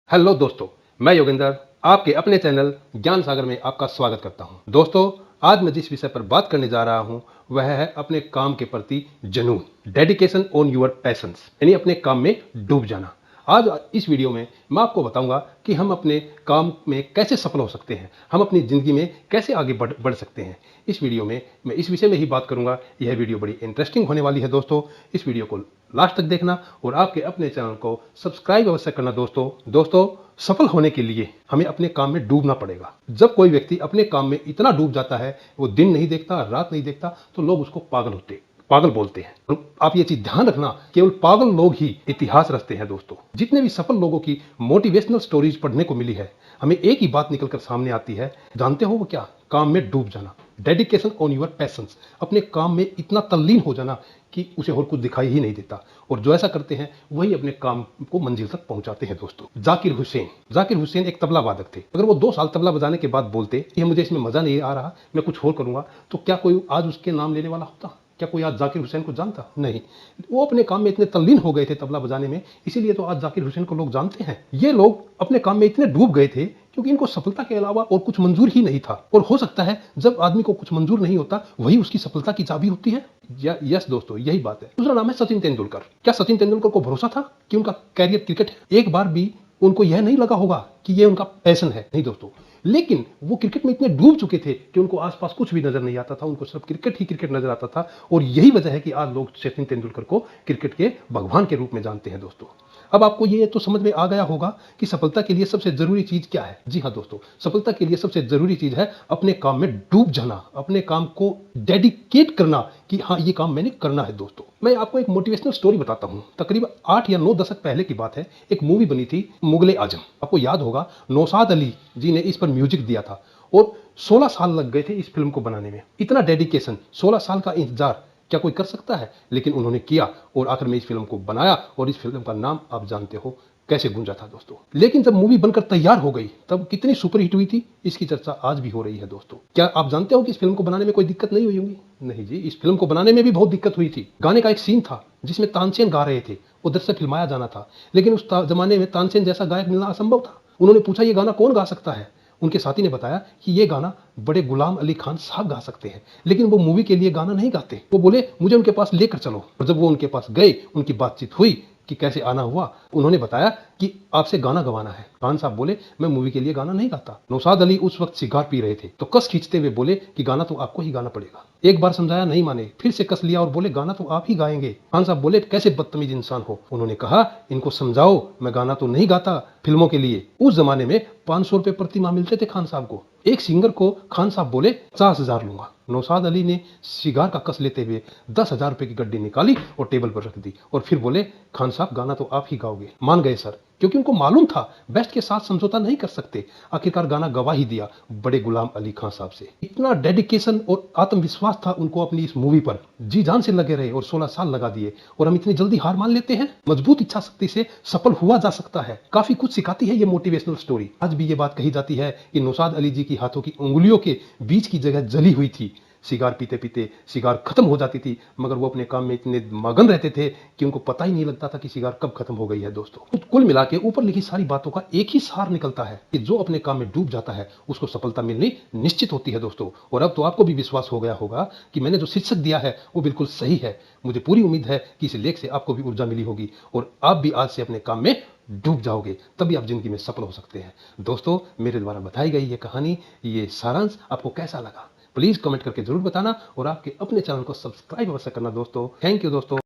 Hello दोस्तों, मैं योगेंद्र आपके अपने चैनल ज्ञान सागर में आपका स्वागत करता हूं। दोस्तों, आज मैं जिस विषय पर बात करने जा रहा हूं वह है अपने काम के प्रति जुनून, डेडिकेशन ऑन योर पैशंस, यानी अपने काम में डूब जाना। आज इस वीडियो में मैं आपको बताऊंगा कि हम अपने काम में कैसे सफल हो सकते हैं, हम अपनी ज़िंदगी में कैसे आगे बढ़ सकते हैं। इस वीडियो में मैं इस विषय में ही बात करूंगा। यह वीडियो बड़ी इंटरेस्टिंग होने वाली है दोस्तों। इस वीडियो को लास्ट तक देखना और आपके अपने चैनल को सब्सक्राइब अवश्य करना दोस्तों। सफल होने के लिए हमें अपने काम में डूबना पड़ेगा। जब कोई व्यक्ति अपने काम में इतना डूब जाता है, वो दिन नहीं देखता, रात नहीं देखता, तो लोग उसको पागल बोलते हैं। और आप ये चीज ध्यान रखना, केवल पागल लोग ही इतिहास रचते हैं दोस्तों। जितने भी सफल लोगों की मोटिवेशनल स्टोरीज पढ़ने को मिली है, हमें एक ही बात निकलकर सामने आती है। जानते हो वो क्या? काम में डूब जाना, डेडिकेशन ऑन योर पैशंस, अपने काम में इतना तल्लीन हो जाना कि उसे और कुछ दिखाई ही नहीं देता। और जो ऐसा करते हैं वही अपने काम को मंजिल तक पहुंचाते हैं दोस्तों। जाकिर हुसैन एक तबला वादक थे। अगर वो 2 साल तबला बजाने के बाद बोलते कि मुझे इसमें मजा नहीं आ रहा, मैं कुछ और करूंगा, तो क्या कोई आज उसके नाम लेने वाला होता? क्या कोई आज जाकिर हुसैन को जानता? नहीं। वो अपने काम में इतने तल्लीन हो गए थे तबला बजाने में, इसीलिए तो आज जाकिर हुसैन को लोग जानते हैं। ये लोग अपने काम में इतने डूब गए थे क्योंकि इनको सफलता के अलावा और कुछ मंजूर ही नहीं था। और हो सकता है जब आदमी को कुछ मंजूर नहीं होता, वही उसकी सफलता की चाबी होती है। यस दोस्तों, यही बात है। दूसरा नाम है सचिन तेंदुलकर। क्या सचिन तेंदुलकर को भरोसा था कि उनका कैरियर क्रिकेट है? एक बार भी उनको यह नहीं लगा होगा कि यह उनका पैशन है? नहीं दोस्तों। लेकिन वो क्रिकेट में इतने डूब चुके थे कि उनको आसपास कुछ भी नजर नहीं आता था, उनको सिर्फ क्रिकेट ही क्रिकेट नजर आता था। और यही वजह है कि आज लोग सचिन तेंदुलकर को क्रिकेट के भगवान के रूप में जानते हैं दोस्तों। अब आपको ये तो समझ में आ गया होगा कि सफलता के लिए सबसे जरूरी चीज क्या है। जी हाँ दोस्तों, सफलता के लिए सबसे जरूरी चीज है अपने काम में डूब जाना, अपने काम को डेडिकेट करना कि हाँ, ये काम मैंने करना है दोस्तों। मैं आपको एक मोटिवेशनल स्टोरी बताता हूँ। तकरीबन 8 या 9 दशक पहले की बात है। एक मूवी बनी थी मुगले आजम। आपको याद होगा, नौशाद अली जी ने इस पर म्यूजिक दिया था और 16 साल लग गए थे इस फिल्म को बनाने में। इतना डेडिकेशन, 16 साल का इंतजार क्या कोई कर सकता है? लेकिन उन्होंने किया और आखिर में इस फिल्म को बनाया। और इस फिल्म का नाम आप जानते हो कैसे गूंजा था दोस्तों। लेकिन जब मूवी बनकर तैयार हो गई तब कितनी सुपरहिट हुई थी, इसकी चर्चा आज भी हो रही है दोस्तों। क्या आप जानते हो कि इस फिल्म को बनाने में कोई दिक्कत नहीं हुई होगी? नहीं जी, इस फिल्म को बनाने में भी बहुत दिक्कत हुई थी। गाने का एक सीन था जिसमें तानसेन गा रहे थे, उधर से फिल्माया जाना था। लेकिन उस जमाने में तानसेन जैसा गायक मिलना असंभव था। उन्होंने पूछा ये गाना कौन गा सकता है? उनके साथी ने बताया कि ये गाना बड़े गुलाम अली खान साहब गा सकते हैं, लेकिन वो मूवी के लिए गाना नहीं गाते। वो बोले मुझे उनके पास लेकर चलो। और जब वो उनके पास गए, उनकी बातचीत हुई कि कैसे आना हुआ, उन्होंने बताया कि आपसे गाना गवाना है। खान साहब बोले मैं मूवी के लिए गाना नहीं गाता। नौशाद अली उस वक्त सिगार पी रहे थे, तो कस खींचते हुए बोले कि गाना तो आपको ही गाना पड़ेगा। एक बार समझाया, नहीं माने, फिर से कस लिया और बोले गाना तो आप ही गाएंगे। खान साहब बोले कैसे बदतमीज इंसान हो। उन्होंने कहा इनको समझाओ, मैं गाना तो नहीं गाता फिल्मों के लिए। उस जमाने में 500 रुपए प्रति माह मिलते थे खान साहब को। एक सिंगर को खान साहब बोले 50,000 लूंगा। नौशाद अली ने सिगार का कस लेते हुए 10,000 रुपए की गड्डी निकाली और टेबल पर रख दी और फिर बोले खान साहब गाना तो आप ही गाओगे। मान गए सर, क्योंकि उनको मालूम था बेस्ट के साथ समझौता नहीं कर सकते। आखिरकार गाना गवा ही दिया बड़े गुलाम अली खान साहब से। इतना डेडिकेशन और आत्मविश्वास था उनको अपनी इस मूवी पर, जी जान से लगे रहे और 16 साल लगा दिए। और हम इतनी जल्दी हार मान लेते हैं? मजबूत इच्छा शक्ति से सफल हुआ जा सकता है। काफी कुछ सिखाती है ये मोटिवेशनल स्टोरी। आज भी ये बात कही जाती है कि नौशाद अली जी की हाथों की उंगलियों के बीच की जगह जली हुई थी। सिगार पीते पीते सिगार खत्म हो जाती थी, मगर वो अपने काम में इतने मगन रहते थे कि उनको पता ही नहीं लगता था कि सिगार कब खत्म हो गई है दोस्तों। तो कुल मिला के ऊपर लिखी सारी बातों का एक ही सार निकलता है कि जो अपने काम में डूब जाता है उसको सफलता मिलनी निश्चित होती है दोस्तों। और अब तो आपको भी विश्वास हो गया होगा कि मैंने जो शीर्षक दिया है वो बिल्कुल सही है। मुझे पूरी उम्मीद है कि इस लेख से आपको भी ऊर्जा मिली होगी और आप भी आज से अपने काम में डूब जाओगे, तभी आप जिंदगी में सफल हो सकते हैं। दोस्तों, मेरे द्वारा बताई गई ये कहानी, ये सारांश आपको कैसा लगा? प्लीज कमेंट करके जरूर बताना और आपके अपने चैनल को सब्सक्राइब अवश्य करना दोस्तों। थैंक यू दोस्तों।